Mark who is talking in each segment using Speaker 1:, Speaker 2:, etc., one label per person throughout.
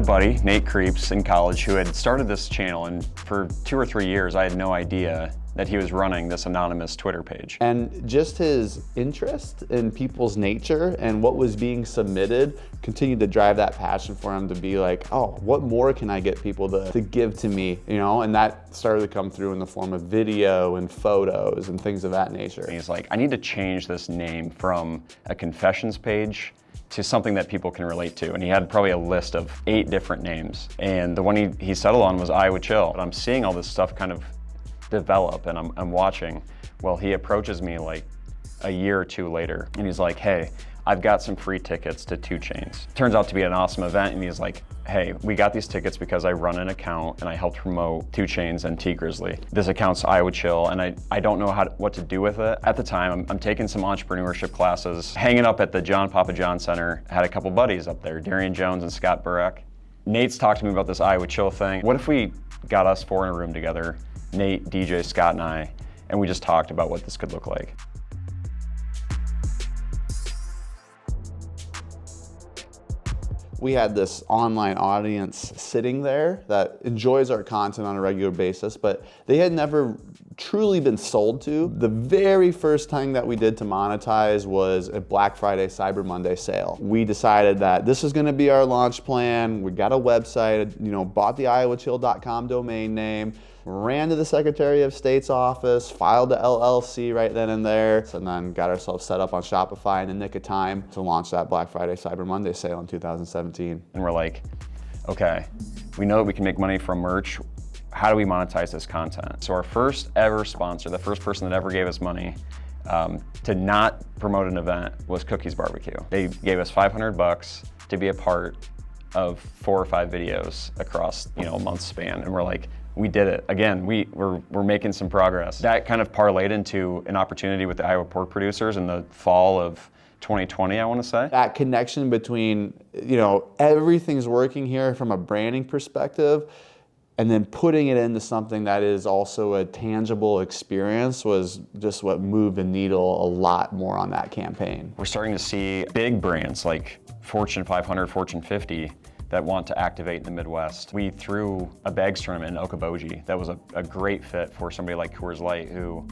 Speaker 1: a buddy, Nate Creeps, in college who had started this channel, and for 2 or 3 years I had no idea that he was running this anonymous Twitter page.
Speaker 2: And just his interest in people's nature and what was being submitted continued to drive that passion for him to be like, oh, what more can I get people to give to me, you know? And that started to come through in the form of video and photos and things of that nature.
Speaker 1: And he's like, I need to change this name from a confessions page to something that people can relate to. And he had probably a list of 8 different names. And the one he settled on was Iowa Chill. And I'm seeing all this stuff kind of develop, and I'm watching. Well, he approaches me like a year or 2 later, and he's like, hey, I've got some free tickets to 2 Chainz. Turns out to be an awesome event, and he's like, hey, we got these tickets because I run an account and I helped promote 2 Chainz and T Grizzly. This account's Iowa Chill, and I don't know what to do with it. At the time, I'm taking some entrepreneurship classes, hanging up at the John Papa John Center. Had a couple buddies up there, Darian Jones and Scott Burek. Nate's talked to me about this Iowa Chill thing. What if we got us 4 in a room together, Nate, DJ, Scott, and I, and we just talked about what this could look like?
Speaker 2: We had this online audience sitting there that enjoys our content on a regular basis, but they had never truly been sold to. The very first thing that we did to monetize was a Black Friday, Cyber Monday sale. We decided that this is gonna be our launch plan. We got a website, bought the iowachill.com domain name, ran to the Secretary of State's office, filed the LLC right then and there, and then got ourselves set up on Shopify in the nick of time to launch that Black Friday, Cyber Monday sale in 2017.
Speaker 1: And we're like, okay, we know that we can make money from merch. How do we monetize this content? So our first ever sponsor, the first person that ever gave us money to not promote an event, was Cookies Barbecue. They gave us $500 to be a part of 4 or 5 videos across a month span, and we're like, we did it. Again, we're making some progress. That kind of parlayed into an opportunity with the Iowa pork producers in the fall of 2020, I want to say.
Speaker 2: That connection between, everything's working here from a branding perspective, and then putting it into something that is also a tangible experience was just what moved the needle a lot more on that campaign.
Speaker 1: We're starting to see big brands like Fortune 500, Fortune 50, that want to activate in the Midwest. We threw a bags tournament in Okoboji that was a great fit for somebody like Coors Light, who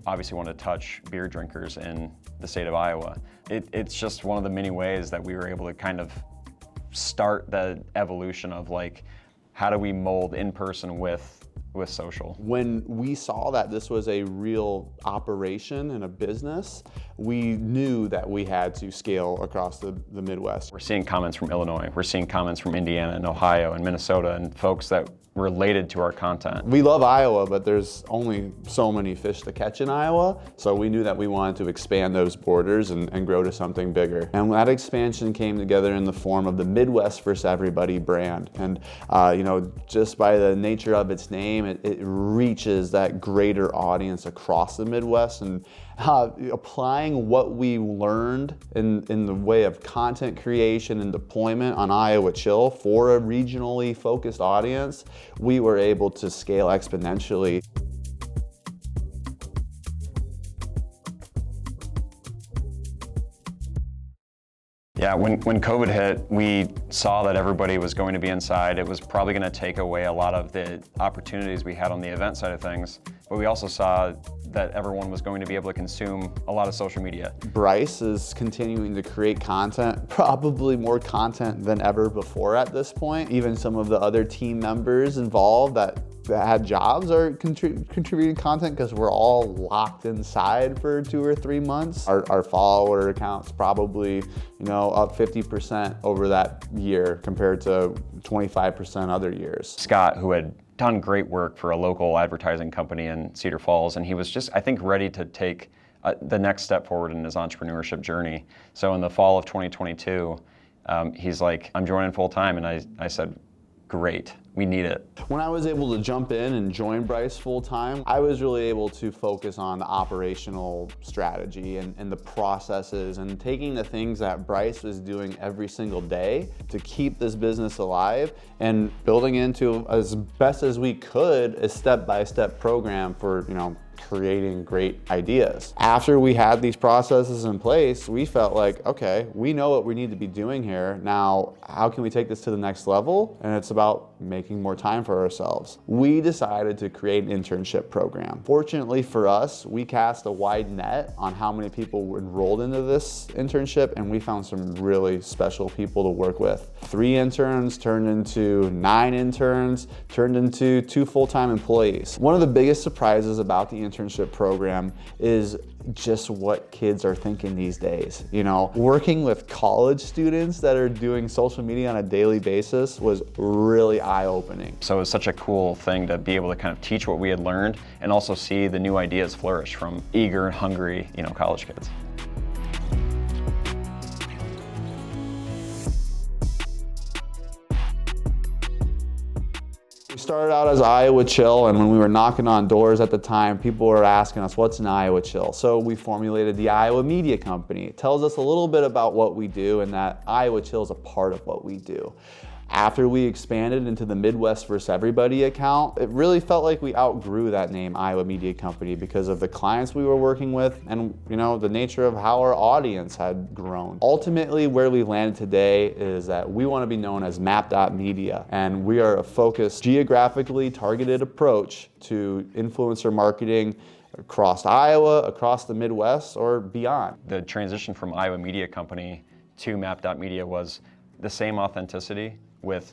Speaker 1: obviously wanted to touch beer drinkers in the state of Iowa. It's just one of the many ways that we were able to kind of start the evolution of like, how do we mold in person with social?
Speaker 2: When we saw that this was a real operation and a business, we knew that we had to scale across the Midwest.
Speaker 1: We're seeing comments from Illinois, we're seeing comments from Indiana and Ohio and Minnesota, and folks that related to our content.
Speaker 2: We love Iowa, but there's only so many fish to catch in Iowa, so we knew that we wanted to expand those borders and grow to something bigger. And that expansion came together in the form of the Midwest First Everybody brand. And just by the nature of its name, it reaches that greater audience across the Midwest, and applying what we learned in the way of content creation and deployment on Iowa Chill for a regionally focused audience, we were able to scale exponentially.
Speaker 1: Yeah, when COVID hit, we saw that everybody was going to be inside. It was probably going to take away a lot of the opportunities we had on the event side of things. But we also saw that everyone was going to be able to consume a lot of social media.
Speaker 2: Bryce is continuing to create content, probably more content than ever before at this point. Even some of the other team members involved that had jobs are contributing content because we're all locked inside for 2 or 3 months. Our follower account's probably up 50% over that year compared to 25% other years.
Speaker 1: Scott, who had done great work for a local advertising company in Cedar Falls, and he was just, I think, ready to take the next step forward in his entrepreneurship journey. So in the fall of 2022, he's like, I'm joining full time, and I said, great, we need it.
Speaker 2: When I was able to jump in and join Bryce full time, I was really able to focus on the operational strategy and the processes, and taking the things that Bryce was doing every single day to keep this business alive, and building into, as best as we could, a step-by-step program for creating great ideas. After we had these processes in place, we felt like, okay, we know what we need to be doing here. Now, how can we take this to the next level? And it's about making more time for ourselves. We decided to create an internship program. Fortunately for us, we cast a wide net on how many people were enrolled into this internship, and we found some really special people to work with. 3 interns turned into 9 interns, turned into 2 full-time employees. One of the biggest surprises about the internship program is just what kids are thinking these days. You know, working with college students that are doing social media on a daily basis was really eye-opening.
Speaker 1: So it was such a cool thing to be able to kind of teach what we had learned and also see the new ideas flourish from eager, hungry, college kids.
Speaker 2: We started out as Iowa Chill, and when we were knocking on doors at the time, people were asking us, what's an Iowa Chill? So we formulated the Iowa Media Company. It tells us a little bit about what we do, and that Iowa Chill is a part of what we do. After we expanded into the Midwest vs. Everybody account, it really felt like we outgrew that name, Iowa Media Company, because of the clients we were working with and the nature of how our audience had grown. Ultimately, where we landed today is that we want to be known as Map.media, and we are a focused, geographically targeted approach to influencer marketing across Iowa, across the Midwest, or beyond.
Speaker 1: The transition from Iowa Media Company to Map.media was the same authenticity with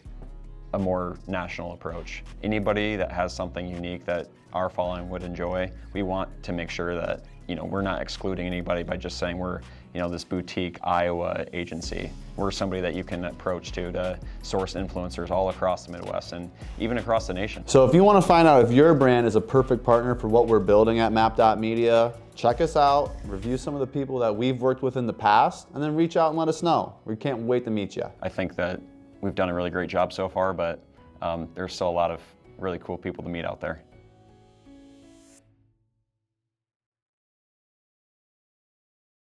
Speaker 1: a more national approach. Anybody that has something unique that our following would enjoy, we want to make sure that we're not excluding anybody by just saying we're this boutique Iowa agency. We're somebody that you can approach to source influencers all across the Midwest and even across the nation.
Speaker 2: So if you want to find out if your brand is a perfect partner for what we're building at Map.media, check us out, review some of the people that we've worked with in the past, and then reach out and let us know. We can't wait to meet you.
Speaker 1: I think that we've done a really great job so far, but there's still a lot of really cool people to meet out there.